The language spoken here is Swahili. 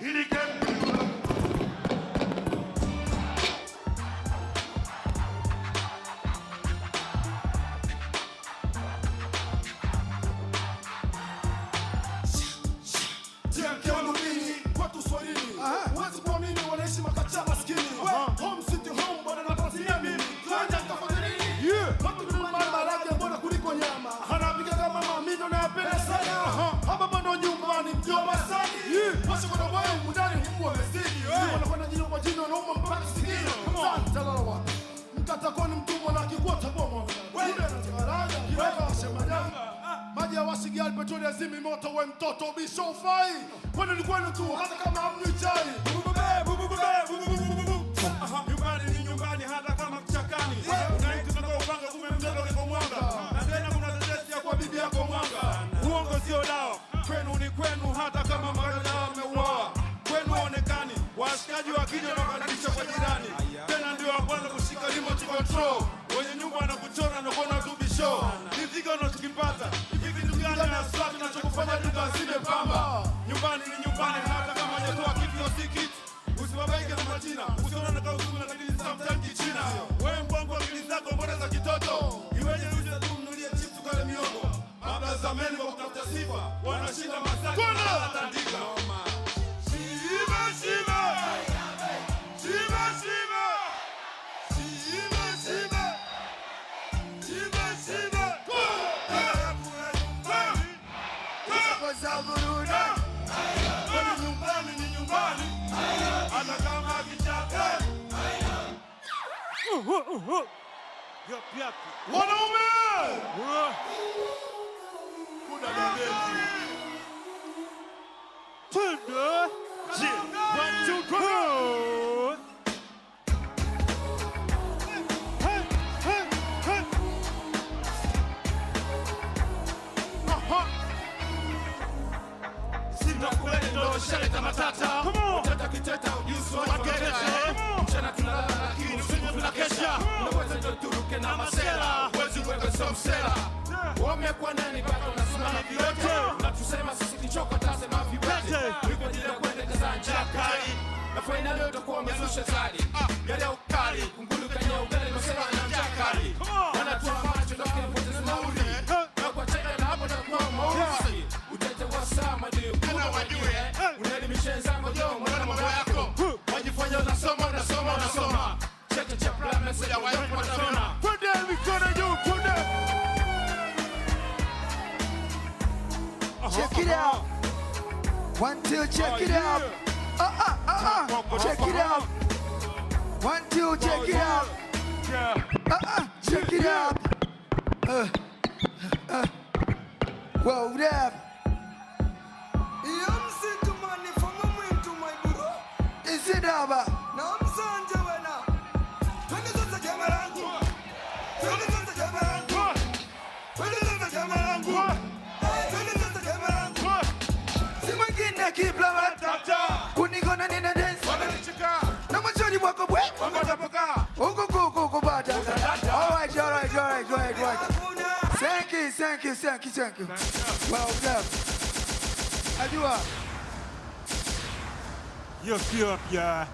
ili kempi. Watu Swahili, huwezi kuamini wanaishi makacha maskini. Home city home, bwana napatia mimi. Tuanja nikafanya nini? Watu ni mama lake bora kuliko nyama. Anapiga kama mami ndo napenda sana. Hapa bado nyumbani mjomba sana. Washo kwa moyo mudani huko mesiji. Wanakwenda jino kwa jino nauma mpaka sikio. Talala. Mtatakoni mtumwa na kikwata bomo. Wewe unataraja kiweka shemanyanga. Maji ya wasigia petroli azimi moto we mtoto bisho fai. Kwani ni kwenu tu hata kama hamnywi chai. Nyumbani ni nyumbani hata kama kichakani. Unaiti tunatoka upanga kume mtoto liko mwanga. Na tena kuna tetesi ya kwa bibi yako mwanga. Uongo sio dawa. Kwenu ni kwenu hata kama magana wameuawa. Kwenu onekani. Washikaji wakija na kubadilisha kwa jirani. Tena ndio wa kwanza kushika remote control. Wenye nyumba wanakuchora na kuona tu bisho. Mizigo unachokipata. Tunachokufanya tukazime pamba. Nyumbani ni nyumbani hata kama hajatoa kitu ya siki. Usibabaike na majina. Usiona na kauzumu na lakini sometimes kichina. Wewe mpango akili zako mbona za kitoto. Iweje uje tu mnulie chips kale miogo. Mabla zameni kwa kutafuta sifa. Wanashinda masaki na tandika. Shiba shiba. Shiba shiba. Shiba shiba. Shiba shiba. Nyumbani ni nyumbani. Hata kama kichaka. Wanaume! Kuna babeti. Tunda. One, two, three. Shaleta matata, utata kiteta ujusu wa magereza. Mchana tunalala lakini usiku tunakesha. Unaweza ndo turuke na masela, wezi wewe so msela. Wamekuwa nani bado unasimama vyote. Na tusema sisi kichoko tasema vibete. Ulipo jile kwende kaza njia kali. Na faina leo utakuwa umezusha zari. Yale ukali, kunguluka nye ugale nosema na njia kali. Wanatoa macho ndoke mpoteza nauli. Na kwa cheka na hapo takuwa mausi. Utete wa sama ndio kuna wajue. Unelimisha nzango jo mwana mambo yako. Wajifanya unasoma. Cheke chapla message ya wayo kwa tona. Punde mikono juu punde. Check it out. 1, 2, check it out. Check it out. 1, 2, check it out. Check it out. Well, there. Is it over? Kunigona nina dance. Na machoni wako bwe. Alright. Thank you. Well done. Ajua. Yup, yeah.